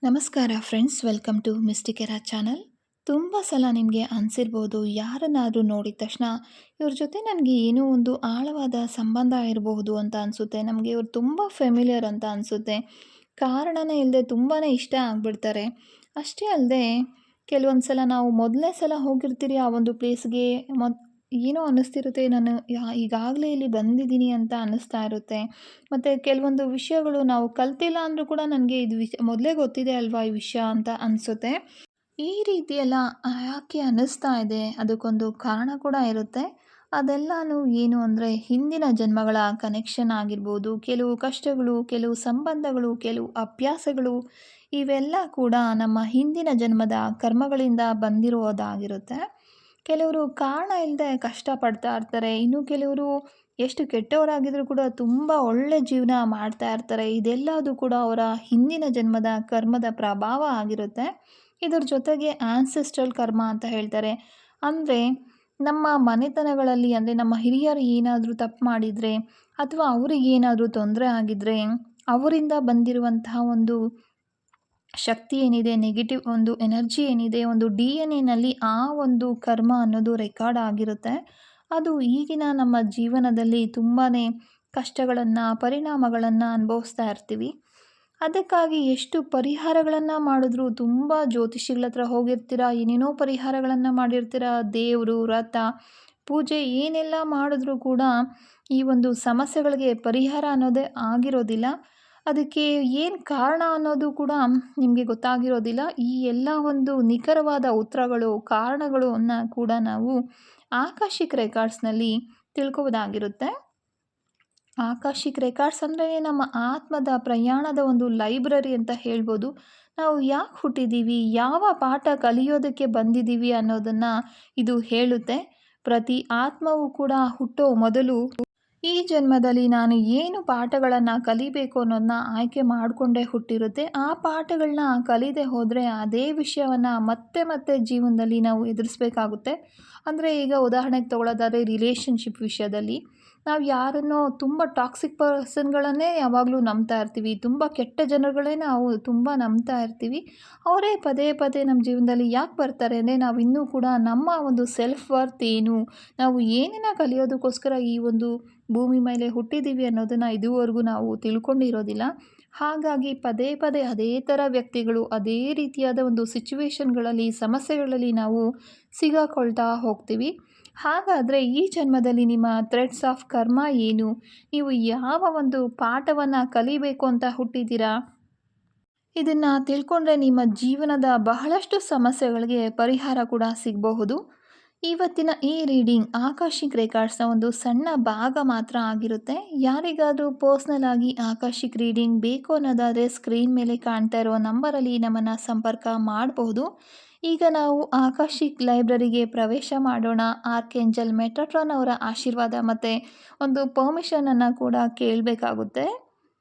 ನಮಸ್ಕಾರ friends, welcome to ಮಿಸ್ಟಿಕೆರಾ channel. ತುಂಬ ಸಲ ನಿಮಗೆ ಅನಿಸಿರ್ಬೋದು, ಯಾರನ್ನಾದರೂ ನೋಡಿದ ತಕ್ಷಣ ಇವ್ರ ಜೊತೆ ನನಗೆ ಏನೋ ಒಂದು ಆಳವಾದ ಸಂಬಂಧ ಇರಬಹುದು ಅಂತ ಅನಿಸುತ್ತೆ. ನಮಗೆ ಇವ್ರು ತುಂಬ ಫೆಮಿಲಿಯರ್ ಅಂತ ಅನಿಸುತ್ತೆ. ಕಾರಣನೇ ಇಲ್ಲದೆ ತುಂಬಾ ಇಷ್ಟ ಆಗಿಬಿಡ್ತಾರೆ. ಅಷ್ಟೇ ಅಲ್ಲದೆ ಕೆಲವೊಂದು ಸಲ ನಾವು ಮೊದಲನೇ ಸಲ ಹೋಗಿರ್ತೀರಿ ಆ ಒಂದು ಪ್ಲೇಸ್ಗೆ, ಏನೋ ಅನ್ನಿಸ್ತಿರುತ್ತೆ, ನಾನು ಈಗಾಗಲೇ ಇಲ್ಲಿ ಬಂದಿದ್ದೀನಿ ಅಂತ ಅನ್ನಿಸ್ತಾ ಇರುತ್ತೆ. ಮತ್ತು ಕೆಲವೊಂದು ವಿಷಯಗಳು ನಾವು ಕಲ್ತಿಲ್ಲ ಅಂದರೂ ಕೂಡ ನನಗೆ ಇದು ಮೊದಲೇ ಗೊತ್ತಿದೆ ಅಲ್ವಾ ಈ ವಿಷಯ ಅಂತ ಅನಿಸುತ್ತೆ. ಈ ರೀತಿ ಎಲ್ಲ ಯಾಕೆ ಅನ್ನಿಸ್ತಾ ಇದೆ, ಅದಕ್ಕೊಂದು ಕಾರಣ ಕೂಡ ಇರುತ್ತೆ. ಅದೆಲ್ಲನೂ ಏನು ಅಂದರೆ ಹಿಂದಿನ ಜನ್ಮಗಳ ಕನೆಕ್ಷನ್ ಆಗಿರ್ಬೋದು, ಕೆಲವು ಕಷ್ಟಗಳು, ಕೆಲವು ಸಂಬಂಧಗಳು, ಕೆಲವು ಅಭ್ಯಾಸಗಳು, ಇವೆಲ್ಲ ಕೂಡ ನಮ್ಮ ಹಿಂದಿನ ಜನ್ಮದ ಕರ್ಮಗಳಿಂದ ಬಂದಿರೋದಾಗಿರುತ್ತೆ. ಕೆಲವರು ಕಾರಣ ಇಲ್ಲದೆ ಕಷ್ಟಪಡ್ತಾ ಇರ್ತಾರೆ. ಇನ್ನು ಕೆಲವರು ಎಷ್ಟು ಕೆಟ್ಟವರಾಗಿದ್ರೂ ಕೂಡ ತುಂಬ ಒಳ್ಳೆ ಜೀವನ ಮಾಡ್ತಾ ಇರ್ತಾರೆ. ಇದೆಲ್ಲದೂ ಕೂಡ ಅವರ ಹಿಂದಿನ ಜನ್ಮದ ಕರ್ಮದ ಪ್ರಭಾವ ಆಗಿರುತ್ತೆ. ಇದರ ಜೊತೆಗೆ ಆನ್ಸೆಸ್ಟ್ರಲ್ ಕರ್ಮ ಅಂತ ಹೇಳ್ತಾರೆ. ಅಂದರೆ ನಮ್ಮ ಮನೆತನಗಳಲ್ಲಿ, ಅಂದರೆ ನಮ್ಮ ಹಿರಿಯರು ಏನಾದರೂ ತಪ್ಪು ಮಾಡಿದರೆ ಅಥವಾ ಅವರಿಗೇನಾದರೂ ತೊಂದರೆ ಆಗಿದ್ದರೆ, ಅವರಿಂದ ಬಂದಿರುವಂತಹ ಒಂದು ಶಕ್ತಿ ಏನಿದೆ, ನೆಗೆಟಿವ್ ಒಂದು ಎನರ್ಜಿ ಏನಿದೆ, ಒಂದು DNA ಆ ಒಂದು ಕರ್ಮ ಅನ್ನೋದು ರೆಕಾರ್ಡ್ ಆಗಿರುತ್ತೆ. ಅದು ಈಗಿನ ನಮ್ಮ ಜೀವನದಲ್ಲಿ ತುಂಬಾ ಕಷ್ಟಗಳನ್ನು, ಪರಿಣಾಮಗಳನ್ನು ಅನುಭವಿಸ್ತಾ ಇರ್ತೀವಿ. ಅದಕ್ಕಾಗಿ ಎಷ್ಟು ಪರಿಹಾರಗಳನ್ನು ಮಾಡಿದ್ರೂ, ತುಂಬ ಜ್ಯೋತಿಷಿಗಳ ಹತ್ರ ಹೋಗಿರ್ತೀರ, ಏನೇನೋ ಪರಿಹಾರಗಳನ್ನು ಮಾಡಿರ್ತೀರ, ದೇವರು, ವ್ರತ, ಪೂಜೆ ಏನೆಲ್ಲ ಮಾಡಿದ್ರೂ ಕೂಡ ಈ ಒಂದು ಸಮಸ್ಯೆಗಳಿಗೆ ಪರಿಹಾರ ಅನ್ನೋದೇ ಆಗಿರೋದಿಲ್ಲ. ಅದಕ್ಕೆ ಏನು ಕಾರಣ ಅನ್ನೋದು ಕೂಡ ನಿಮಗೆ ಗೊತ್ತಾಗಿರೋದಿಲ್ಲ. ಈ ಎಲ್ಲ ಒಂದು ನಿಖರವಾದ ಉತ್ತರಗಳು, ಕಾರಣಗಳನ್ನು ಕೂಡ ನಾವು ಆಕಾಶಿಕ್ ರೆಕಾರ್ಡ್ಸ್ನಲ್ಲಿ ತಿಳ್ಕೋಬೋದಾಗಿರುತ್ತೆ. ಆಕಾಶಿಕ್ ರೆಕಾರ್ಡ್ಸ್ ಅಂದರೆ ನಮ್ಮ ಆತ್ಮದ ಪ್ರಯಾಣದ ಒಂದು ಲೈಬ್ರರಿ ಅಂತ ಹೇಳ್ಬೋದು. ನಾವು ಯಾಕೆ ಹುಟ್ಟಿದ್ದೀವಿ, ಯಾವ ಪಾಠ ಕಲಿಯೋದಕ್ಕೆ ಬಂದಿದ್ದೀವಿ ಅನ್ನೋದನ್ನು ಇದು ಹೇಳುತ್ತೆ. ಪ್ರತಿ ಆತ್ಮವೂ ಕೂಡ ಹುಟ್ಟೋ ಮೊದಲು ಈ ಜನ್ಮದಲ್ಲಿ ನಾನು ಏನು ಪಾಠಗಳನ್ನು ಕಲಿಬೇಕು ಅನ್ನೋದನ್ನ ಆಯ್ಕೆ ಮಾಡಿಕೊಂಡೇ ಹುಟ್ಟಿರುತ್ತೆ. ಆ ಪಾಠಗಳನ್ನ ಕಲಿದೇ ಹೋದರೆ ಅದೇ ವಿಷಯವನ್ನು ಮತ್ತೆ ಮತ್ತೆ ಜೀವನದಲ್ಲಿ ನಾವು ಎದುರಿಸಬೇಕಾಗುತ್ತೆ. ಅಂದರೆ ಈಗ ಉದಾಹರಣೆಗೆ ತಗೊಳ್ಳೋದಾದರೆ ರಿಲೇಷನ್ಶಿಪ್ ವಿಷಯದಲ್ಲಿ ನಾವು ಯಾರನ್ನೋ ತುಂಬ ಟಾಕ್ಸಿಕ್ ಪರ್ಸನ್ಗಳನ್ನೇ ಯಾವಾಗಲೂ ನಂಬ್ತಾ ಇರ್ತೀವಿ. ತುಂಬ ಕೆಟ್ಟ ಜನಗಳೇ ನಾವು ತುಂಬ ನಂಬ್ತಾ ಇರ್ತೀವಿ. ಅವರೇ ಪದೇ ಪದೇ ನಮ್ಮ ಜೀವನದಲ್ಲಿ ಯಾಕೆ ಬರ್ತಾರೆ ಅಂದರೆ, ನಾವು ಇನ್ನೂ ಕೂಡ ನಮ್ಮ ಒಂದು ಸೆಲ್ಫ್ ವರ್ತ್ ಏನು, ನಾವು ಏನನ್ನ ಕಲಿಯೋದಕ್ಕೋಸ್ಕರ ಈ ಒಂದು ಭೂಮಿ ಮೇಲೆ ಹುಟ್ಟಿದ್ದೀವಿ ಅನ್ನೋದನ್ನು ಇದುವರೆಗೂ ನಾವು ತಿಳ್ಕೊಂಡಿರೋದಿಲ್ಲ. ಹಾಗಾಗಿ ಪದೇ ಪದೇ ಅದೇ ಥರ ವ್ಯಕ್ತಿಗಳು, ಅದೇ ರೀತಿಯಾದ ಒಂದು ಸಿಚುವೇಶನ್ಗಳಲ್ಲಿ, ಸಮಸ್ಯೆಗಳಲ್ಲಿ ನಾವು ಸಿಗಾಕೊಳ್ತಾ ಹೋಗ್ತೀವಿ. ಹಾಗಾದರೆ ಈ ಜನ್ಮದಲ್ಲಿ ನಿಮ್ಮ ಥ್ರೆಡ್ಸ್ ಆಫ್ ಕರ್ಮ ಏನು, ನೀವು ಯಾವ ಒಂದು ಪಾಠವನ್ನು ಕಲಿಬೇಕು ಅಂತ ಹುಟ್ಟಿದ್ದೀರಾ, ಇದನ್ನು ತಿಳ್ಕೊಂಡ್ರೆ ನಿಮ್ಮ ಜೀವನದ ಬಹಳಷ್ಟು ಸಮಸ್ಯೆಗಳಿಗೆ ಪರಿಹಾರ ಕೂಡ ಸಿಗಬಹುದು. ಇವತ್ತಿನ ಈ ರೀಡಿಂಗ್ ಆಕಾಶಿಕ್ ರೆಕಾರ್ಡ್ಸ್ನ ಒಂದು ಸಣ್ಣ ಭಾಗ ಮಾತ್ರ ಆಗಿರುತ್ತೆ. ಯಾರಿಗಾದರೂ ಪರ್ಸ್ನಲ್ ಆಗಿ ಆಕಾಶಿಕ್ ರೀಡಿಂಗ್ ಬೇಕು ಅನ್ನೋದಾದರೆ ಸ್ಕ್ರೀನ್ ಮೇಲೆ ಕಾಣ್ತಾ ಇರೋ ನಂಬರಲ್ಲಿ ನಮ್ಮನ್ನು ಸಂಪರ್ಕ ಮಾಡಬಹುದು. ಈಗ ನಾವು ಆಕಾಶಿಕ್ ಲೈಬ್ರರಿಗೆ ಪ್ರವೇಶ ಮಾಡೋಣ. ಆರ್ಕೇಂಜಲ್ ಮೆಟಾಟ್ರಾನ್ ಅವರ ಆಶೀರ್ವಾದ ಮತ್ತು ಒಂದು ಪರ್ಮಿಷನನ್ನು ಕೂಡ ಕೇಳಬೇಕಾಗುತ್ತೆ.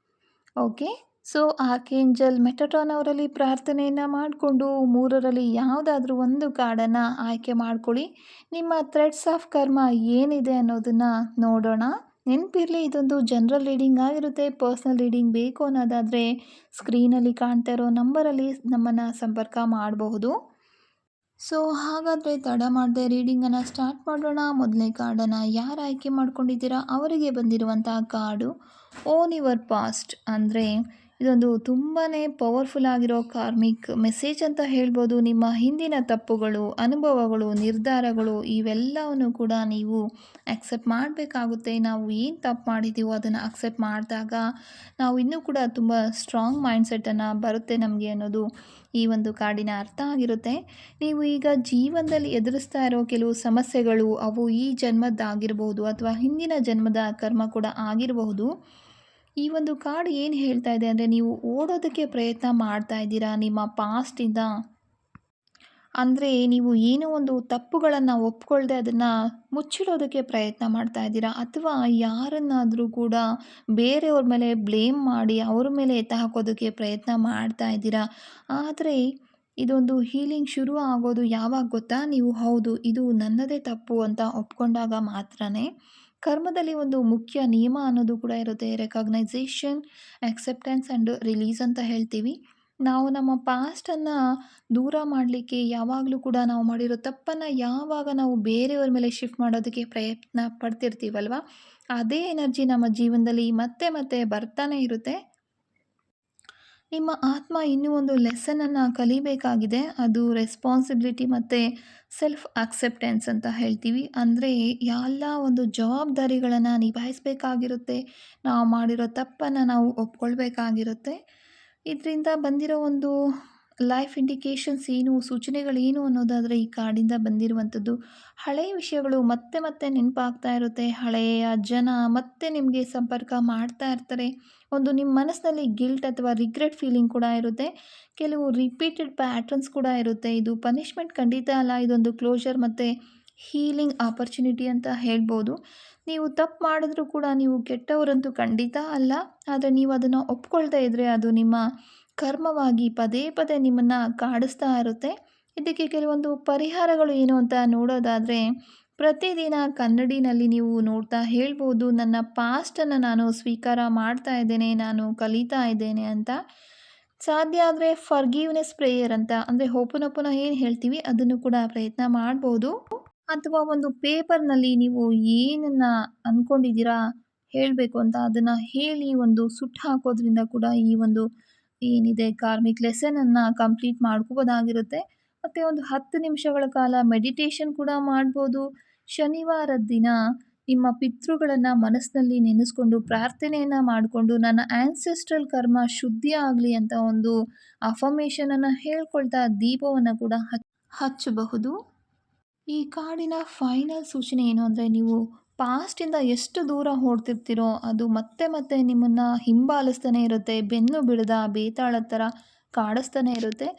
ಓಕೆ, ಸೊ ಆರ್ಕೇಂಜಲ್ ಮೆಟಾಟ್ರಾನ್ ಅವರಲ್ಲಿ ಪ್ರಾರ್ಥನೆಯನ್ನು ಮಾಡಿಕೊಂಡು ಮೂರರಲ್ಲಿ ಯಾವುದಾದ್ರೂ ಒಂದು ಕಾರ್ಡನ್ನು ಆಯ್ಕೆ ಮಾಡ್ಕೊಳ್ಳಿ. ನಿಮ್ಮ ಥ್ರೆಡ್ಸ್ ಆಫ್ ಕರ್ಮ ಏನಿದೆ ಅನ್ನೋದನ್ನು ನೋಡೋಣ. ನೆನಪಿರಲಿ, ಇದೊಂದು ಜನರಲ್ ರೀಡಿಂಗ್ ಆಗಿರುತ್ತೆ. ಪರ್ಸ್ನಲ್ ರೀಡಿಂಗ್ ಬೇಕು ಅನ್ನೋದಾದರೆ ಸ್ಕ್ರೀನಲ್ಲಿ ಕಾಣ್ತಾ ಇರೋ ನಂಬರಲ್ಲಿ ನಮ್ಮನ್ನು ಸಂಪರ್ಕ ಮಾಡಬಹುದು. ಸೊ ಹಾಗಾದರೆ ತಡ ಮಾಡದೆ ರೀಡಿಂಗನ್ನು ಸ್ಟಾರ್ಟ್ ಮಾಡೋಣ. ಮೊದಲನೇ ಕಾರ್ಡನ್ನು ಯಾರು ಆಯ್ಕೆ ಮಾಡ್ಕೊಂಡಿದ್ದೀರಾ ಅವರಿಗೆ ಬಂದಿರುವಂತಹ ಕಾರ್ಡು ಓನ್ ಯುವರ್ ಪಾಸ್ಟ್. ಅಂದರೆ ಇದೊಂದು ತುಂಬಾ ಪವರ್ಫುಲ್ ಆಗಿರೋ ಕಾರ್ಮಿಕ್ ಮೆಸೇಜ್ ಅಂತ ಹೇಳ್ಬೋದು. ನಿಮ್ಮ ಹಿಂದಿನ ತಪ್ಪುಗಳು, ಅನುಭವಗಳು, ನಿರ್ಧಾರಗಳು ಇವೆಲ್ಲವನ್ನು ಕೂಡ ನೀವು ಆಕ್ಸೆಪ್ಟ್ ಮಾಡಬೇಕಾಗುತ್ತೆ. ನಾವು ಏನು ತಪ್ಪು ಮಾಡಿದ್ದೀವೋ ಅದನ್ನು ಅಕ್ಸೆಪ್ಟ್ ಮಾಡಿದಾಗ ನಾವು ಇನ್ನೂ ಕೂಡ ತುಂಬ ಸ್ಟ್ರಾಂಗ್ ಮೈಂಡ್ಸೆಟ್ಟನ್ನು ಬರುತ್ತೆ ನಮಗೆ ಅನ್ನೋದು ಈ ಒಂದು ಕಾರ್ಡಿನ ಅರ್ಥ ಆಗಿರುತ್ತೆ. ನೀವು ಈಗ ಜೀವನದಲ್ಲಿ ಎದುರಿಸ್ತಾ ಇರೋ ಕೆಲವು ಸಮಸ್ಯೆಗಳು, ಅವು ಈ ಜನ್ಮದ್ದಾಗಿರಬಹುದು ಅಥವಾ ಹಿಂದಿನ ಜನ್ಮದ ಕರ್ಮ ಕೂಡ ಆಗಿರಬಹುದು. ಈ ಒಂದು ಕಾರ್ಡ್ ಏನು ಹೇಳ್ತಾ ಇದೆ ಅಂದರೆ, ನೀವು ಓಡೋದಕ್ಕೆ ಪ್ರಯತ್ನ ಮಾಡ್ತಾ ಇದ್ದೀರಾ ನಿಮ್ಮ ಪಾಸ್ಟಿಂದ. ಅಂದರೆ ನೀವು ಏನೋ ಒಂದು ತಪ್ಪುಗಳನ್ನು ಒಪ್ಕೊಳ್ದೆ ಅದನ್ನು ಮುಚ್ಚಿಡೋದಕ್ಕೆ ಪ್ರಯತ್ನ ಮಾಡ್ತಾ ಇದ್ದೀರಾ, ಅಥವಾ ಯಾರನ್ನಾದರೂ ಕೂಡ ಬೇರೆಯವ್ರ ಮೇಲೆ ಬ್ಲೇಮ್ ಮಾಡಿ ಅವ್ರ ಮೇಲೆ ಎತ್ತ ಹಾಕೋದಕ್ಕೆ ಪ್ರಯತ್ನ ಮಾಡ್ತಾ ಇದ್ದೀರಾ. ಆದರೆ ಇದೊಂದು ಹೀಲಿಂಗ್ ಶುರು ಆಗೋದು ಯಾವಾಗ ಗೊತ್ತಾ, ನೀವು ಹೌದು ಇದು ನನ್ನದೇ ತಪ್ಪು ಅಂತ ಒಪ್ಕೊಂಡಾಗ ಮಾತ್ರನೇ. ಕರ್ಮದಲ್ಲಿ ಒಂದು ಮುಖ್ಯ ನಿಯಮ ಅನ್ನೋದು ಕೂಡ ಇರುತ್ತೆ. ರೆಕಗ್ನೈಸೇಷನ್, ಅಕ್ಸೆಪ್ಟೆನ್ಸ್ ಆ್ಯಂಡ್ ರಿಲೀಸ್ ಅಂತ ಹೇಳ್ತೀವಿ. ನಾವು ನಮ್ಮ ಪಾಸ್ಟನ್ನು ದೂರ ಮಾಡಲಿಕ್ಕೆ ಯಾವಾಗಲೂ ಕೂಡ ನಾವು ಮಾಡಿರೋ ತಪ್ಪನ್ನು ಯಾವಾಗ ನಾವು ಬೇರೆಯವ್ರ ಮೇಲೆ ಶಿಫ್ಟ್ ಮಾಡೋದಕ್ಕೆ ಪ್ರಯತ್ನ ಪಡ್ತಿರ್ತೀವಲ್ವ, ಅದೇ ಎನರ್ಜಿ ನಮ್ಮ ಜೀವನದಲ್ಲಿ ಮತ್ತೆ ಮತ್ತೆ ಬರ್ತಾನೆ ಇರುತ್ತೆ. ನಿಮ್ಮ ಆತ್ಮ ಇನ್ನೂ ಒಂದು ಲೆಸನನ್ನು ಕಲಿಬೇಕಾಗಿದೆ. ಅದು ರೆಸ್ಪಾನ್ಸಿಬಿಲಿಟಿ ಮತ್ತು ಸೆಲ್ಫ್ ಅಕ್ಸೆಪ್ಟೆನ್ಸ್ ಅಂತ ಹೇಳ್ತೀವಿ. ಅಂದರೆ ಎಲ್ಲ ಒಂದು ಜವಾಬ್ದಾರಿಗಳನ್ನು ನಿಭಾಯಿಸಬೇಕಾಗಿರುತ್ತೆ. ನಾವು ಮಾಡಿರೋ ತಪ್ಪನ್ನು ನಾವು ಒಪ್ಕೊಳ್ಬೇಕಾಗಿರುತ್ತೆ. ಇದರಿಂದ ಬಂದಿರೋ ಒಂದು ಲೈಫ್ ಇಂಡಿಕೇಶನ್ಸ್ ಏನು, ಸೂಚನೆಗಳೇನು ಅನ್ನೋದಾದರೆ ಈ ಕಾಡಿಂದ ಬಂದಿರುವಂಥದ್ದು. ಹಳೆಯ ವಿಷಯಗಳು ಮತ್ತೆ ಮತ್ತೆ ನೆನಪಾಗ್ತಾ ಇರುತ್ತೆ. ಹಳೆಯ ಜನ ಮತ್ತೆ ನಿಮಗೆ ಸಂಪರ್ಕ ಮಾಡ್ತಾ ಇರ್ತಾರೆ. ಒಂದು ನಿಮ್ಮ ಮನಸ್ಸಿನಲ್ಲಿ ಗಿಲ್ಟ್ ಅಥವಾ ರಿಗ್ರೆಟ್ ಫೀಲಿಂಗ್ ಕೂಡ ಇರುತ್ತೆ. ಕೆಲವು ರಿಪೀಟೆಡ್ ಪ್ಯಾಟರ್ನ್ಸ್ ಕೂಡ ಇರುತ್ತೆ. ಇದು ಪನಿಷ್ಮೆಂಟ್ ಖಂಡಿತ ಅಲ್ಲ. ಇದೊಂದು ಕ್ಲೋಷರ್ ಮತ್ತು ಹೀಲಿಂಗ್ ಆಪರ್ಚುನಿಟಿ ಅಂತ ಹೇಳ್ಬೋದು. ನೀವು ತಪ್ಪು ಮಾಡಿದ್ರೂ ಕೂಡ ನೀವು ಕೆಟ್ಟವರಂತೂ ಖಂಡಿತ ಅಲ್ಲ. ಆದರೆ ನೀವು ಅದನ್ನು ಒಪ್ಕೊಳ್ತಾ ಇದ್ದರೆ ಅದು ನಿಮ್ಮ ಕರ್ಮವಾಗಿ ಪದೇ ಪದೇ ನಿಮ್ಮನ್ನು ಕಾಡಿಸ್ತಾ ಇರುತ್ತೆ. ಇದಕ್ಕೆ ಕೆಲವೊಂದು ಪರಿಹಾರಗಳು ಏನು ಅಂತ ನೋಡೋದಾದರೆ, ಪ್ರತಿದಿನ ಕನ್ನಡಿನಲ್ಲಿ ನೀವು ನೋಡ್ತಾ ಹೇಳ್ಬೋದು, ನನ್ನ ಪಾಸ್ಟನ್ನು ನಾನು ಸ್ವೀಕಾರ ಮಾಡ್ತಾ ಇದ್ದೇನೆ, ನಾನು ಕಲಿತಾ ಇದ್ದೇನೆ ಅಂತ. ಸಾಧ್ಯ ಆದರೆ ಫರ್ಗಿವ್ನೆಸ್ ಪ್ರೇಯರ್ ಅಂತ, ಅಂದರೆ ಹೋಪನೋಪನ ಏನು ಹೇಳ್ತೀವಿ ಅದನ್ನು ಕೂಡ ಪ್ರಯತ್ನ ಮಾಡ್ಬೋದು. ಅಥವಾ ಒಂದು ಪೇಪರ್ನಲ್ಲಿ ನೀವು ಏನನ್ನು ಅಂದ್ಕೊಂಡಿದ್ದೀರಾ ಹೇಳಬೇಕು ಅಂತ ಅದನ್ನು ಹೇಳಿ ಒಂದು ಸುಟ್ಟು ಹಾಕೋದ್ರಿಂದ ಕೂಡ ಈ ಒಂದು ಏನಿದೆ ಕಾರ್ಮಿಕ್ ಲೆಸನನ್ನು ಕಂಪ್ಲೀಟ್ ಮಾಡ್ಕೋಬೋದಾಗಿರುತ್ತೆ. ಮತ್ತು ಒಂದು 10 ನಿಮಿಷಗಳ ಕಾಲ ಮೆಡಿಟೇಷನ್ ಕೂಡ ಮಾಡ್ಬೋದು. ಶನಿವಾರದ ದಿನ ನಿಮ್ಮ ಪಿತೃಗಳನ್ನು ಮನಸ್ಸಿನಲ್ಲಿ ನೆನೆಸ್ಕೊಂಡು ಪ್ರಾರ್ಥನೆಯನ್ನು ಮಾಡಿಕೊಂಡು ನನ್ನ ಆ್ಯನ್ಸೆಸ್ಟ್ರಲ್ ಕರ್ಮ ಶುದ್ಧಿ ಆಗಲಿ ಅಂತ ಒಂದು ಅಫರ್ಮೇಷನನ್ನು ಹೇಳ್ಕೊಳ್ತಾ ದೀಪವನ್ನು ಕೂಡ ಹಚ್ಚಬಹುದು. ಈ ಕಾಡಿನ ಫೈನಲ್ ಸೂಚನೆ ಏನು ಅಂದರೆ, ನೀವು ಪಾಸ್ಟಿಂದ ಎಷ್ಟು ದೂರ ಓಡ್ತಿರ್ತೀರೋ ಅದು ಮತ್ತೆ ಮತ್ತೆ ನಿಮ್ಮನ್ನು ಹಿಂಬಾಲಿಸ್ತಾನೆ ಇರುತ್ತೆ. ಬೆನ್ನು ಬಿಡದ ಬೇತಾಳದ ಥರ ಕಾಡಿಸ್ತಾನೆ ಇರುತ್ತೆ.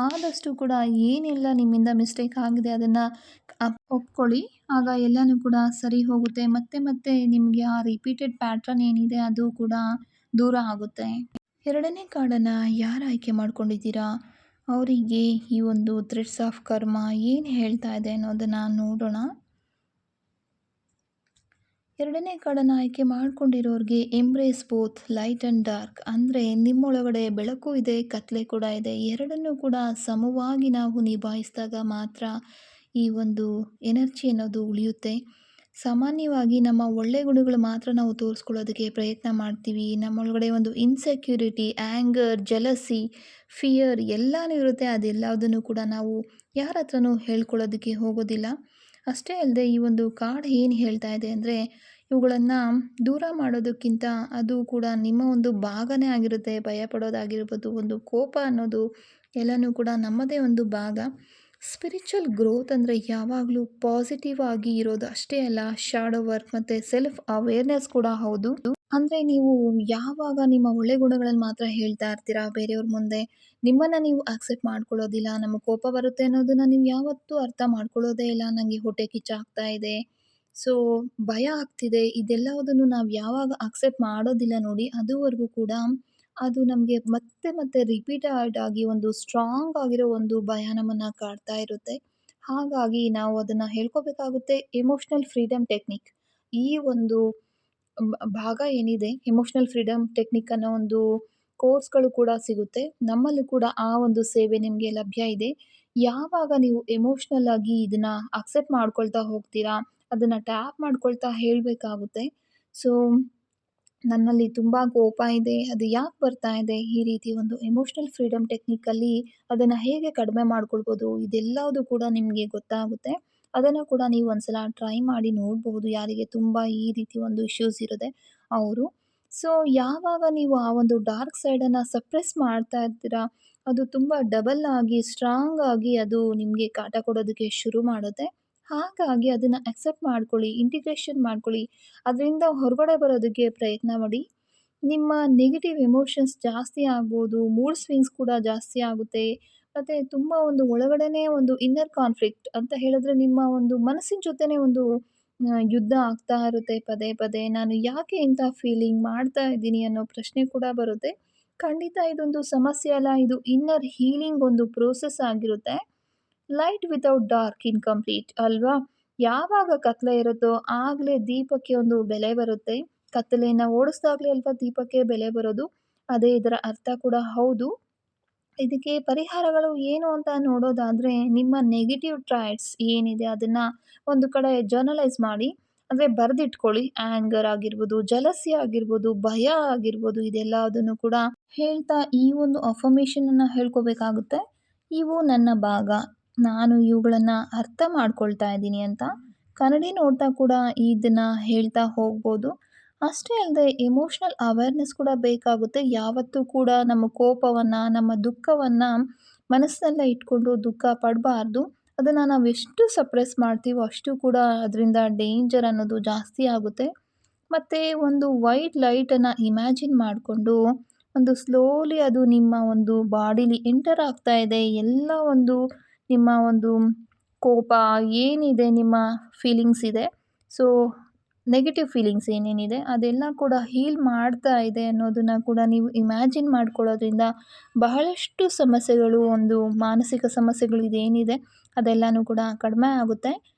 ಆದಷ್ಟು ಕೂಡ ಏನೆಲ್ಲ ನಿಮ್ಮಿಂದ ಮಿಸ್ಟೇಕ್ ಆಗಿದೆ ಅದನ್ನು ಒಪ್ಕೊಳ್ಳಿ. ಆಗ ಎಲ್ಲನೂ ಕೂಡ ಸರಿ ಹೋಗುತ್ತೆ. ಮತ್ತೆ ಮತ್ತೆ ನಿಮಗೆ ಆ ರಿಪೀಟೆಡ್ ಪ್ಯಾಟ್ರನ್ ಏನಿದೆ ಅದು ಕೂಡ ದೂರ ಆಗುತ್ತೆ. ಎರಡನೇ ಕಾರ್ಡನ್ನು ಯಾರು ಆಯ್ಕೆ ಮಾಡ್ಕೊಂಡಿದ್ದೀರಾ, ಅವರಿಗೆ ಈ ಒಂದು ಥ್ರೆಡ್ಸ್ ಆಫ್ ಕರ್ಮ ಏನು ಹೇಳ್ತಾ ಇದೆ ಅನ್ನೋದನ್ನು ನೋಡೋಣ. ಎರಡನೇ ಕಾರ್ಡನ್ನು ಆಯ್ಕೆ ಮಾಡ್ಕೊಂಡಿರೋರಿಗೆ embrace both light and dark, ಅಂದರೆ ನಿಮ್ಮೊಳಗಡೆ ಬೆಳಕು ಇದೆ, ಕತ್ಲೆ ಕೂಡ ಇದೆ. ಎರಡನ್ನೂ ಕೂಡ ಸಮವಾಗಿ ನಾವು ನಿಭಾಯಿಸಿದಾಗ ಮಾತ್ರ ಈ ಒಂದು ಎನರ್ಜಿ ಅನ್ನೋದು ಉಳಿಯುತ್ತೆ. ಸಾಮಾನ್ಯವಾಗಿ ನಮ್ಮ ಒಳ್ಳೆಯ ಗುಣಗಳು ಮಾತ್ರ ನಾವು ತೋರಿಸ್ಕೊಳ್ಳೋದಕ್ಕೆ ಪ್ರಯತ್ನ ಮಾಡ್ತೀವಿ. ನಮ್ಮೊಳಗಡೆ ಒಂದು ಇನ್ಸೆಕ್ಯೂರಿಟಿ, ಆ್ಯಂಗರ್, ಜಲಸಿ, ಫಿಯರ್ ಎಲ್ಲನೂ ಇರುತ್ತೆ. ಅದೆಲ್ಲದನ್ನು ಕೂಡ ನಾವು ಯಾರ ಹತ್ರನೂ ಹೇಳ್ಕೊಳ್ಳೋದಕ್ಕೆ ಹೋಗೋದಿಲ್ಲ. ಅಷ್ಟೇ ಅಲ್ಲದೆ ಈ ಒಂದು ಕಾರ್ಡ್ ಏನು ಹೇಳ್ತಾ ಇದೆ ಅಂದರೆ, ಇವುಗಳನ್ನು ದೂರ ಮಾಡೋದಕ್ಕಿಂತ ಅದು ಕೂಡ ನಿಮ್ಮ ಒಂದು ಭಾಗನೇ ಆಗಿರುತ್ತೆ. ಭಯ ಪಡೋದಾಗಿರ್ಬೋದು, ಒಂದು ಕೋಪ ಅನ್ನೋದು ಎಲ್ಲನೂ ಕೂಡ ನಮ್ಮದೇ ಒಂದು ಭಾಗ. ಸ್ಪಿರಿಚುವಲ್ ಗ್ರೋತ್ ಅಂದರೆ ಯಾವಾಗಲೂ ಪಾಸಿಟಿವ್ ಆಗಿ ಇರೋದು ಅಷ್ಟೇ ಅಲ್ಲ, ಶಾಡೋ ವರ್ಕ್ ಮತ್ತು ಸೆಲ್ಫ್ ಅವೇರ್ನೆಸ್ ಕೂಡ ಹೌದು. ಅಂದರೆ ನೀವು ಯಾವಾಗ ನಿಮ್ಮ ಒಳ್ಳೆ ಗುಣಗಳನ್ನು ಮಾತ್ರ ಹೇಳ್ತಾ ಇರ್ತೀರಾ ಬೇರೆಯವ್ರ ಮುಂದೆ, ನಿಮ್ಮನ್ನು ನೀವು ಆಕ್ಸೆಪ್ಟ್ ಮಾಡ್ಕೊಳ್ಳೋದಿಲ್ಲ. ನಮಗೆ ಕೋಪ ಬರುತ್ತೆ ಅನ್ನೋದನ್ನು ನೀವು ಯಾವತ್ತೂ ಅರ್ಥ ಮಾಡ್ಕೊಳ್ಳೋದೇ ಇಲ್ಲ. ನನಗೆ ಹೊಟ್ಟೆ ಕಿಚ್ಚಾಗ್ತಾ ಇದೆ, ಸೊ ಭಯ ಆಗ್ತಿದೆ, ಇದೆಲ್ಲದನ್ನು ನಾವು ಯಾವಾಗ ಅಕ್ಸೆಪ್ಟ್ ಮಾಡೋದಿಲ್ಲ ನೋಡಿ, ಅದುವರೆಗೂ ಕೂಡ ಅದು ನಮಗೆ ಮತ್ತೆ ಮತ್ತೆ ರಿಪೀಟೆಡ್ ಆಗಿ ಒಂದು ಸ್ಟ್ರಾಂಗ್ ಆಗಿರೋ ಒಂದು ಭಯ ನಮ್ಮನ್ನು ಕಾಡ್ತಾ ಇರುತ್ತೆ. ಹಾಗಾಗಿ ನಾವು ಅದನ್ನು ಹೇಳ್ಕೋಬೇಕಾಗುತ್ತೆ. ಎಮೋಷ್ನಲ್ ಫ್ರೀಡಮ್ ಟೆಕ್ನಿಕ್, ಈ ಒಂದು ಭಾಗ ಏನಿದೆ ಎಮೋಷ್ನಲ್ ಫ್ರೀಡಮ್ ಟೆಕ್ನಿಕ್ ಅನ್ನೋ ಒಂದು ಕೋರ್ಸ್ಗಳು ಕೂಡ ಸಿಗುತ್ತೆ. ನಮ್ಮಲ್ಲೂ ಕೂಡ ಆ ಒಂದು ಸೇವೆ ನಿಮಗೆ ಲಭ್ಯ ಇದೆ. ಯಾವಾಗ ನೀವು ಎಮೋಷ್ನಲ್ ಆಗಿ ಇದನ್ನು ಅಕ್ಸೆಪ್ಟ್ ಮಾಡ್ಕೊಳ್ತಾ ಹೋಗ್ತೀರಾ, ಅದನ್ನು ಟ್ಯಾಪ್ ಮಾಡ್ಕೊಳ್ತಾ ಹೇಳಬೇಕಾಗುತ್ತೆ. ಸೊ ನನ್ನಲ್ಲಿ ತುಂಬ ಕೋಪ ಇದೆ, ಅದು ಯಾಕೆ ಬರ್ತಾ ಇದೆ, ಈ ರೀತಿ ಒಂದು ಎಮೋಷ್ನಲ್ ಫ್ರೀಡಮ್ ಟೆಕ್ನಿಕಲ್ಲಿ ಅದನ್ನು ಹೇಗೆ ಕಡಿಮೆ ಮಾಡ್ಕೊಳ್ಬೋದು, ಇದೆಲ್ಲವೂ ಕೂಡ ನಿಮಗೆ ಗೊತ್ತಾಗುತ್ತೆ. ಅದನ್ನು ಕೂಡ ನೀವು ಒಂದ್ಸಲ ಟ್ರೈ ಮಾಡಿ ನೋಡಬಹುದು, ಯಾರಿಗೆ ತುಂಬ ಈ ರೀತಿ ಒಂದು ಇಶ್ಯೂಸ್ ಇರುತ್ತೆ ಅವರು. ಸೊ ಯಾವಾಗ ನೀವು ಆ ಒಂದು ಡಾರ್ಕ್ ಸೈಡನ್ನು ಸಪ್ರೆಸ್ ಮಾಡ್ತಾ ಇರ್ತೀರಾ, ಅದು ತುಂಬ ಡಬಲ್ ಆಗಿ ಸ್ಟ್ರಾಂಗ್ ಆಗಿ ಅದು ನಿಮಗೆ ಕಾಟ ಕೊಡೋದಕ್ಕೆ ಶುರು ಮಾಡುತ್ತೆ. ಹಾಗಾಗಿ ಅದನ್ನು ಅಕ್ಸೆಪ್ಟ್ ಮಾಡ್ಕೊಳ್ಳಿ, ಇಂಟಿಗ್ರೇಷನ್ ಮಾಡ್ಕೊಳ್ಳಿ, ಅದರಿಂದ ಹೊರಗಡೆ ಬರೋದಕ್ಕೆ ಪ್ರಯತ್ನ ಮಾಡಿ. ನಿಮ್ಮ ನೆಗೆಟಿವ್ ಎಮೋಷನ್ಸ್ ಜಾಸ್ತಿ ಆಗ್ಬೋದು, ಮೂಡ್ ಸ್ವಿಂಗ್ಸ್ ಕೂಡ ಜಾಸ್ತಿ ಆಗುತ್ತೆ. ಮತ್ತು ತುಂಬ ಒಂದು ಒಳಗಡೆನೇ ಒಂದು ಇನ್ನರ್ ಕಾನ್ಫ್ಲಿಕ್ಟ್ ಅಂತ ಹೇಳಿದ್ರೆ, ನಿಮ್ಮ ಒಂದು ಮನಸ್ಸಿನ ಜೊತೆನೇ ಒಂದು ಯುದ್ಧ ಆಗ್ತಾ ಇರುತ್ತೆ ಪದೇ ಪದೇ. ನಾನು ಯಾಕೆ ಇಂಥ ಫೀಲಿಂಗ್ ಮಾಡ್ತಾ ಇದ್ದೀನಿ ಅನ್ನೋ ಪ್ರಶ್ನೆ ಕೂಡ ಬರುತ್ತೆ. ಖಂಡಿತ ಇದೊಂದು ಸಮಸ್ಯೆ ಅಲ್ಲ, ಇದು ಇನ್ನರ್ ಹೀಲಿಂಗ್ ಒಂದು ಪ್ರೋಸೆಸ್ ಆಗಿರುತ್ತೆ. ಲೈಟ್ ವಿತೌಟ್ ಡಾರ್ಕ್ ಇನ್‌ಕಂಪ್ಲೀಟ್ ಅಲ್ವಾ? ಯಾವಾಗ ಕತ್ಲೆ ಇರುತ್ತೋ ಆಗಲೇ ದೀಪಕ್ಕೆ ಒಂದು ಬೆಲೆ ಬರುತ್ತೆ. ಕತ್ತಲೆಯನ್ನು ಓಡಿಸಿದಾಗಲೇ ಅಲ್ವಾ ದೀಪಕ್ಕೆ ಬೆಲೆ ಬರೋದು. ಅದೇ ಇದರ ಅರ್ಥ ಕೂಡ ಹೌದು. ಇದಕ್ಕೆ ಪರಿಹಾರಗಳು ಏನು ಅಂತ ನೋಡೋದಾದ್ರೆ, ನಿಮ್ಮ ನೆಗೆಟಿವ್ ಟ್ರೈಟ್ಸ್ ಏನಿದೆ ಅದನ್ನ ಒಂದು ಕಡೆ ಜರ್ನಲೈಸ್ ಮಾಡಿ, ಅಂದ್ರೆ ಬರೆದಿಟ್ಕೊಳ್ಳಿ. ಆಂಗರ್ ಆಗಿರ್ಬೋದು, ಜಲಸಿ ಆಗಿರ್ಬೋದು, ಭಯ ಆಗಿರ್ಬೋದು, ಇದೆಲ್ಲದನ್ನು ಕೂಡ ಹೇಳ್ತಾ ಈ ಒಂದು ಅಫರ್ಮೇಷನ್ ಅನ್ನ ಹೇಳ್ಕೋಬೇಕಾಗುತ್ತೆ. ಇವು ನನ್ನ ಭಾಗ. ನಾನು ಇವುಗಳನ್ನ ಅರ್ಥ ಮಾಡ್ಕೊಳ್ತಾ ಇದ್ದೀನಿ ಅಂತ ಕನ್ನಡಿ ನೋಡ್ತಾ ಕೂಡ ಇದನ್ನ ಹೇಳ್ತಾ ಹೋಗ್ಬೋದು. ಅಷ್ಟೇ ಅಲ್ಲದೆ ಎಮೋಷನಲ್ ಅವೇರ್ನೆಸ್ ಕೂಡ ಬೇಕಾಗುತ್ತೆ. ಯಾವತ್ತೂ ಕೂಡ ನಮ್ಮ ಕೋಪವನ್ನು, ನಮ್ಮ ದುಃಖವನ್ನು ಮನಸ್ಸಿನಲ್ಲೇ ಇಟ್ಕೊಂಡು ದುಃಖ ಪಡಬಾರ್ದು. ಅದನ್ನು ನಾವು ಎಷ್ಟು ಸಪ್ರೆಸ್ ಮಾಡ್ತೀವೋ ಅಷ್ಟು ಕೂಡ ಅದರಿಂದ ಡೇಂಜರ್ ಅನ್ನೋದು ಜಾಸ್ತಿ ಆಗುತ್ತೆ. ಮತ್ತು ಒಂದು ವೈಟ್ ಲೈಟನ್ನು ಇಮ್ಯಾಜಿನ್ ಮಾಡಿಕೊಂಡು ಒಂದು ಸ್ಲೋಲಿ ಅದು ನಿಮ್ಮ ಒಂದು ಬಾಡಿಲಿ ಎಂಟರ್ ಆಗ್ತಾ ಇದೆ. ಎಲ್ಲ ಒಂದು ನಿಮ್ಮ ಒಂದು ಕೋಪ ಏನಿದೆ, ನಿಮ್ಮ ಫೀಲಿಂಗ್ಸ್ ಇದೆ, ಸೊ ನೆಗೆಟಿವ್ ಫೀಲಿಂಗ್ಸ್ ಏನೇನಿದೆ ಅದೆಲ್ಲ ಕೂಡ ಹೀಲ್ ಮಾಡ್ತಾ ಇದೆ ಅನ್ನೋದನ್ನ ಕೂಡ ನೀವು ಇಮ್ಯಾಜಿನ್ ಮಾಡ್ಕೊಳ್ಳೋದ್ರಿಂದ ಬಹಳಷ್ಟು ಸಮಸ್ಯೆಗಳು, ಒಂದು ಮಾನಸಿಕ ಸಮಸ್ಯೆಗಳು ಇದೇನಿದೆ ಅದೆಲ್ಲನೂ ಕೂಡ ಕಡಿಮೆ ಆಗುತ್ತೆ.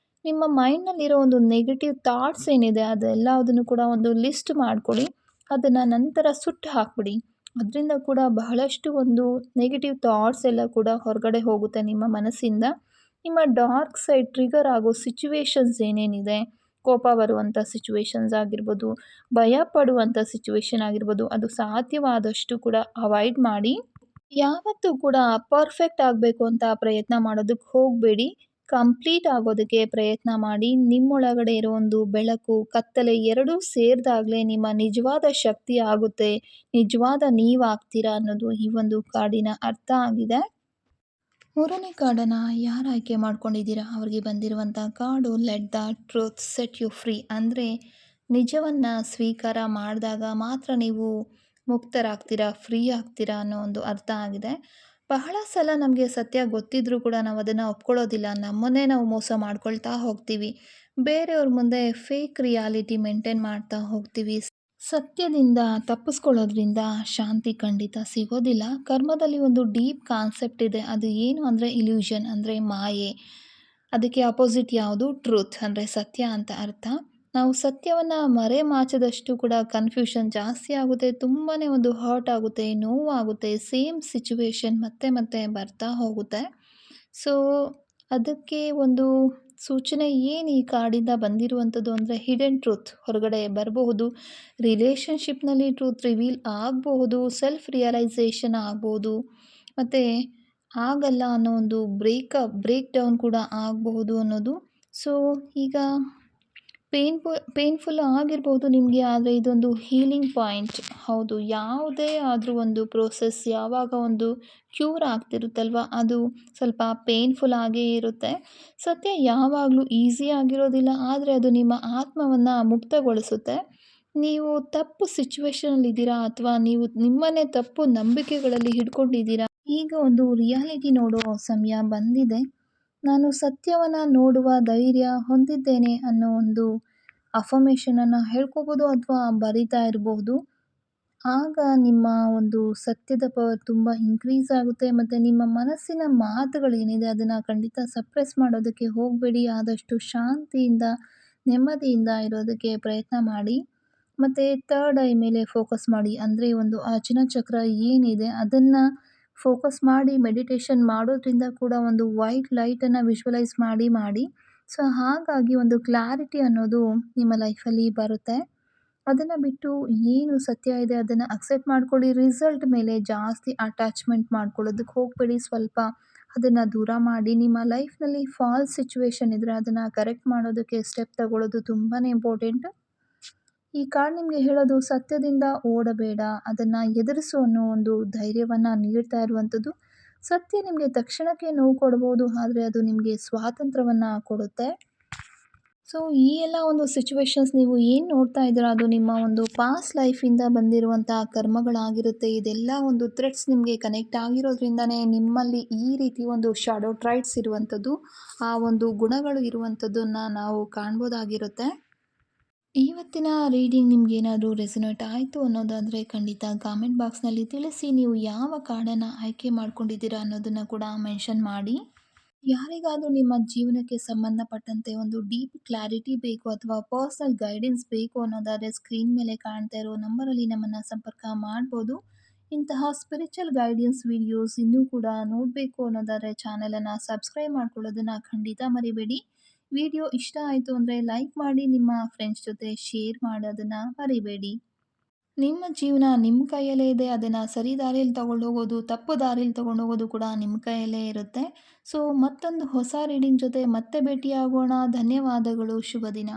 ನಿಮ್ಮ ಮೈಂಡ್ನಲ್ಲಿರೋ ಒಂದು ನೆಗೆಟಿವ್ ಥಾಟ್ಸ್ ಏನಿದೆ ಅದೆಲ್ಲದನ್ನು ಕೂಡ ಒಂದು ಲಿಸ್ಟ್ ಮಾಡ್ಕೊಳ್ಳಿ. ಅದನ್ನು ನಂತರ ಸುಟ್ಟು ಹಾಕ್ಬಿಡಿ. ಅದರಿಂದ ಕೂಡ ಬಹಳಷ್ಟು ಒಂದು ನೆಗೆಟಿವ್ ಥಾಟ್ಸ್ ಎಲ್ಲ ಕೂಡ ಹೊರಗಡೆ ಹೋಗುತ್ತೆ ನಿಮ್ಮ ಮನಸ್ಸಿಂದ. ನಿಮ್ಮ ಡಾರ್ಕ್ ಸೈಡ್ ಟ್ರಿಗರ್ ಆಗೋ ಸಿಚುವೇಶನ್ಸ್ ಏನೇನಿದೆ, ಕೋಪ ಬರುವಂಥ ಸಿಚುವೇಶನ್ಸ್ ಆಗಿರ್ಬೋದು, ಭಯ ಪಡುವಂಥ ಸಿಚುವೇಶನ್ ಆಗಿರ್ಬೋದು, ಅದು ಸಾಧ್ಯವಾದಷ್ಟು ಕೂಡ ಅವಾಯ್ಡ್ ಮಾಡಿ. ಯಾವತ್ತೂ ಕೂಡ ಪರ್ಫೆಕ್ಟ್ ಆಗಬೇಕು ಅಂತ ಪ್ರಯತ್ನ ಮಾಡೋದಕ್ಕೆ ಹೋಗಬೇಡಿ. ಕಂಪ್ಲೀಟ್ ಆಗೋದಕ್ಕೆ ಪ್ರಯತ್ನ ಮಾಡಿ. ನಿಮ್ಮೊಳಗಡೆ ಇರೋ ಒಂದು ಬೆಳಕು, ಕತ್ತಲೆ ಎರಡೂ ಸೇರಿದಾಗಲೇ ನಿಮ್ಮ ನಿಜವಾದ ಶಕ್ತಿ ಆಗುತ್ತೆ, ನಿಜವಾದ ನೀವಾಗ್ತೀರಾ ಅನ್ನೋದು ಈ ಒಂದು ಕಾರ್ಡಿನ ಅರ್ಥ ಆಗಿದೆ. ಮೂರನೇ ಕಾರ್ಡನ್ನು ಯಾರು ಆಯ್ಕೆ ಮಾಡ್ಕೊಂಡಿದ್ದೀರಾ ಅವ್ರಿಗೆ ಬಂದಿರುವಂಥ card let the truth set you free. ಅಂದರೆ ನಿಜವನ್ನು ಸ್ವೀಕಾರ ಮಾಡಿದಾಗ ಮಾತ್ರ ನೀವು ಮುಕ್ತರಾಗ್ತೀರಾ, ಫ್ರೀ ಆಗ್ತೀರಾ ಅನ್ನೋ ಒಂದು ಅರ್ಥ ಆಗಿದೆ. ಬಹಳ ಸಲ ನಮಗೆ ಸತ್ಯ ಗೊತ್ತಿದ್ರೂ ಕೂಡ ನಾವು ಅದನ್ನು ಒಪ್ಕೊಳ್ಳೋದಿಲ್ಲ. ನಮ್ಮನ್ನೇ ನಾವು ಮೋಸ ಮಾಡ್ಕೊಳ್ತಾ ಹೋಗ್ತೀವಿ. ಬೇರೆಯವ್ರ ಮುಂದೆ ಫೇಕ್ ರಿಯಾಲಿಟಿ ಮೇಂಟೈನ್ ಮಾಡ್ತಾ ಹೋಗ್ತೀವಿ. ಸತ್ಯದಿಂದ ತಪ್ಪಿಸ್ಕೊಳ್ಳೋದ್ರಿಂದ ಶಾಂತಿ ಖಂಡಿತ ಸಿಗೋದಿಲ್ಲ. ಕರ್ಮದಲ್ಲಿ ಒಂದು ಡೀಪ್ ಕಾನ್ಸೆಪ್ಟ್ ಇದೆ. ಅದು ಏನು ಅಂದರೆ ಇಲ್ಯೂಷನ್, ಅಂದರೆ ಮಾಯೆ. ಅದಕ್ಕೆ ಅಪೋಸಿಟ್ ಯಾವುದು? ಟ್ರೂತ್, ಅಂದರೆ ಸತ್ಯ ಅಂತ ಅರ್ಥ. ನಾವು ಸತ್ಯವನ್ನು ಮರೆಮಾಚದಷ್ಟು ಕೂಡ ಕನ್ಫ್ಯೂಷನ್ ಜಾಸ್ತಿ ಆಗುತ್ತೆ. ತುಂಬಾ ಒಂದು ಹರ್ಟ್ ಆಗುತ್ತೆ, ನೋವಾಗುತ್ತೆ. ಸೇಮ್ ಸಿಚುವೇಶನ್ ಮತ್ತೆ ಮತ್ತೆ ಬರ್ತಾ ಹೋಗುತ್ತೆ. ಸೊ ಅದಕ್ಕೆ ಒಂದು ಸೂಚನೆ ಏನು ಈ ಕಾರ್ಡಿಂದ ಬಂದಿರುವಂಥದ್ದು ಅಂದರೆ ಹಿಡನ್ ಟ್ರೂತ್ ಹೊರಗಡೆ ಬರಬಹುದು. ರಿಲೇಷನ್ಶಿಪ್ನಲ್ಲಿ ಟ್ರೂತ್ ರಿವೀಲ್ ಆಗಬಹುದು. ಸೆಲ್ಫ್ ರಿಯಲೈಸೇಷನ್ ಆಗ್ಬೋದು. ಮತ್ತು ಆಗಲ್ಲ ಅನ್ನೋ ಒಂದು ಬ್ರೇಕ್ ಡೌನ್ ಕೂಡ ಆಗಬಹುದು ಅನ್ನೋದು. ಸೊ ಈಗ ಪೇನ್ಫುಲ್ ಆಗಿರ್ಬೋದು ನಿಮಗೆ, ಆದರೆ ಇದೊಂದು ಹೀಲಿಂಗ್ ಪಾಯಿಂಟ್. ಹೌದು, ಯಾವುದೇ ಆದರೂ ಒಂದು ಪ್ರೋಸೆಸ್ ಯಾವಾಗ ಒಂದು ಕ್ಯೂರ್ ಆಗ್ತಿರುತ್ತಲ್ವ ಅದು ಸ್ವಲ್ಪ ಪೇನ್ಫುಲ್ ಆಗೇ ಇರುತ್ತೆ. ಸತ್ಯ ಯಾವಾಗಲೂ ಈಸಿ ಆಗಿರೋದಿಲ್ಲ, ಆದರೆ ಅದು ನಿಮ್ಮ ಆತ್ಮವನ್ನು ಮುಕ್ತಗೊಳಿಸುತ್ತೆ. ನೀವು ತಪ್ಪು ಸಿಚುವೇಶನಲ್ಲಿದ್ದೀರಾ ಅಥವಾ ನೀವು ನಿಮ್ಮನ್ನೇ ತಪ್ಪು ನಂಬಿಕೆಗಳಲ್ಲಿ ಹಿಡ್ಕೊಂಡಿದ್ದೀರಾ, ಈಗ ಒಂದು ರಿಯಾಲಿಟಿ ನೋಡೋ ಸಮಯ ಬಂದಿದೆ. ನಾನು ಸತ್ಯವನ್ನು ನೋಡುವ ಧೈರ್ಯ ಹೊಂದಿದ್ದೇನೆ ಅನ್ನೋ ಒಂದು ಅಫರ್ಮೇಷನನ್ನು ಹೇಳ್ಕೋಬೋದು ಅಥವಾ ಬರಿತಾ ಇರಬಹುದು. ಆಗ ನಿಮ್ಮ ಒಂದು ಸತ್ಯದ ಪವರ್ ತುಂಬ ಇನ್ಕ್ರೀಸ್ ಆಗುತ್ತೆ. ಮತ್ತು ನಿಮ್ಮ ಮನಸ್ಸಿನ ಮಾತುಗಳೇನಿದೆ ಅದನ್ನು ಖಂಡಿತ ಸಪ್ರೆಸ್ ಮಾಡೋದಕ್ಕೆ ಹೋಗಬೇಡಿ. ಆದಷ್ಟು ಶಾಂತಿಯಿಂದ, ನೆಮ್ಮದಿಯಿಂದ ಇರೋದಕ್ಕೆ ಪ್ರಯತ್ನ ಮಾಡಿ. ಮತ್ತು ಥರ್ಡ್ ಐ ಮೇಲೆ ಫೋಕಸ್ ಮಾಡಿ. ಅಂದರೆ ಒಂದು ಅರ್ಚನಾ ಚಕ್ರ ಏನಿದೆ ಅದನ್ನು ಫೋಕಸ್ ಮಾಡಿ ಮೆಡಿಟೇಷನ್ ಮಾಡೋದ್ರಿಂದ ಕೂಡ ಒಂದು ವೈಟ್ ಲೈಟನ್ನು ವಿಶ್ವಲೈಸ್ ಮಾಡಿ ಸೊ ಹಾಗಾಗಿ ಒಂದು ಕ್ಲಾರಿಟಿ ಅನ್ನೋದು ನಿಮ್ಮ ಲೈಫಲ್ಲಿ ಬರುತ್ತೆ. ಅದನ್ನು ಬಿಟ್ಟು ಏನು ಸತ್ಯ ಇದೆ ಅದನ್ನು ಅಕ್ಸೆಪ್ಟ್ ಮಾಡ್ಕೊಳ್ಳಿ. ರಿಸಲ್ಟ್ ಮೇಲೆ ಜಾಸ್ತಿ ಅಟ್ಯಾಚ್ಮೆಂಟ್ ಮಾಡ್ಕೊಳ್ಳೋದಕ್ಕೆ ಹೋಗಬೇಡಿ. ಸ್ವಲ್ಪ ಅದನ್ನು ದೂರ ಮಾಡಿ. ನಿಮ್ಮ ಲೈಫ್ನಲ್ಲಿ ಫಾಲ್ಸ್ ಸಿಚುವೇಶನ್ ಇದ್ದರೆ ಅದನ್ನು ಕರೆಕ್ಟ್ ಮಾಡೋದಕ್ಕೆ ಸ್ಟೆಪ್ ತಗೊಳ್ಳೋದು ತುಂಬಾ ಇಂಪಾರ್ಟೆಂಟ್. ಈ ಕಾರ್ಡ್ ನಿಮಗೆ ಹೇಳೋದು ಸತ್ಯದಿಂದ ಓಡಬೇಡ, ಅದನ್ನು ಎದುರಿಸು ಅನ್ನೋ ಒಂದು ಧೈರ್ಯವನ್ನು ನೀಡ್ತಾ ಇರುವಂಥದ್ದು. ಸತ್ಯ ನಿಮಗೆ ತಕ್ಷಣಕ್ಕೆ ನೋವು ಕೊಡ್ಬೋದು, ಆದರೆ ಅದು ನಿಮಗೆ ಸ್ವಾತಂತ್ರ್ಯವನ್ನು ಕೊಡುತ್ತೆ. ಸೊ ಈ ಎಲ್ಲ ಒಂದು ಸಿಚುವೇಶನ್ಸ್ ನೀವು ಏನು ನೋಡ್ತಾ ಇದ್ದೀರಾ ಅದು ನಿಮ್ಮ ಒಂದು ಪಾಸ್ಟ್ ಲೈಫಿಂದ ಬಂದಿರುವಂಥ ಕರ್ಮಗಳಾಗಿರುತ್ತೆ. ಇದೆಲ್ಲ ಒಂದು ಥ್ರೆಡ್ಸ್ ನಿಮಗೆ ಕನೆಕ್ಟ್ ಆಗಿರೋದ್ರಿಂದನೇ ನಿಮ್ಮಲ್ಲಿ ಈ ರೀತಿ ಒಂದು ಶಾಡೋ ಟ್ರೈಟ್ಸ್ ಇರುವಂಥದ್ದು, ಆ ಒಂದು ಗುಣಗಳು ಇರುವಂಥದ್ದನ್ನು ನಾವು ಕಾಣ್ಬೋದಾಗಿರುತ್ತೆ. ಇವತ್ತಿನ ರೀಡಿಂಗ್ ನಿಮಗೇನಾದರೂ ರೆಸೊನೇಟ್ ಆಯಿತು ಅನ್ನೋದಾದರೆ ಖಂಡಿತ ಕಾಮೆಂಟ್ ಬಾಕ್ಸ್ನಲ್ಲಿ ತಿಳಿಸಿ. ನೀವು ಯಾವ ಕಾರ್ಡನ್ನು ಆಯ್ಕೆ ಮಾಡ್ಕೊಂಡಿದ್ದೀರಾ ಅನ್ನೋದನ್ನು ಕೂಡ ಮೆನ್ಷನ್ ಮಾಡಿ. ಯಾರಿಗಾದರೂ ನಿಮ್ಮ ಜೀವನಕ್ಕೆ ಸಂಬಂಧಪಟ್ಟಂತೆ ಒಂದು ಡೀಪ್ ಕ್ಲಾರಿಟಿ ಬೇಕು ಅಥವಾ ಪರ್ಸನಲ್ ಗೈಡೆನ್ಸ್ ಬೇಕು ಅನ್ನೋದಾದರೆ ಸ್ಕ್ರೀನ್ ಮೇಲೆ ಕಾಣ್ತಾ ಇರೋ ನಂಬರಲ್ಲಿ ನಮ್ಮನ್ನು ಸಂಪರ್ಕ ಮಾಡ್ಬೋದು. ಇಂತಹ ಸ್ಪಿರಿಚುವಲ್ ಗೈಡೆನ್ಸ್ ವಿಡಿಯೋಸ್ ಇನ್ನೂ ಕೂಡ ನೋಡಬೇಕು ಅನ್ನೋದಾದರೆ ಚಾನಲನ್ನು ಸಬ್ಸ್ಕ್ರೈಬ್ ಮಾಡ್ಕೊಳ್ಳೋದನ್ನು ಖಂಡಿತ ಮರಿಬೇಡಿ. ವಿಡಿಯೋ ಇಷ್ಟ ಆಯಿತು ಅಂದರೆ ಲೈಕ್ ಮಾಡಿ, ನಿಮ್ಮ ಫ್ರೆಂಡ್ಸ್ ಜೊತೆ ಶೇರ್ ಮಾಡೋದನ್ನು ಮರಿಬೇಡಿ. ನಿಮ್ಮ ಜೀವನ ನಿಮ್ಮ ಕೈಯಲ್ಲೇ ಇದೆ. ಅದನ್ನು ಸರಿ ದಾರಿಯಲ್ಲಿ ತಗೊಂಡೋಗೋದು, ತಪ್ಪು ದಾರಿಯಲ್ಲಿ ತಗೊಂಡೋಗೋದು ಕೂಡ ನಿಮ್ಮ ಕೈಯಲ್ಲೇ ಇರುತ್ತೆ. ಸೊ ಮತ್ತೊಂದು ಹೊಸ ರೀಡಿಂಗ್ ಜೊತೆ ಮತ್ತೆ ಭೇಟಿಯಾಗೋಣ. ಧನ್ಯವಾದಗಳು. ಶುಭ ದಿನ.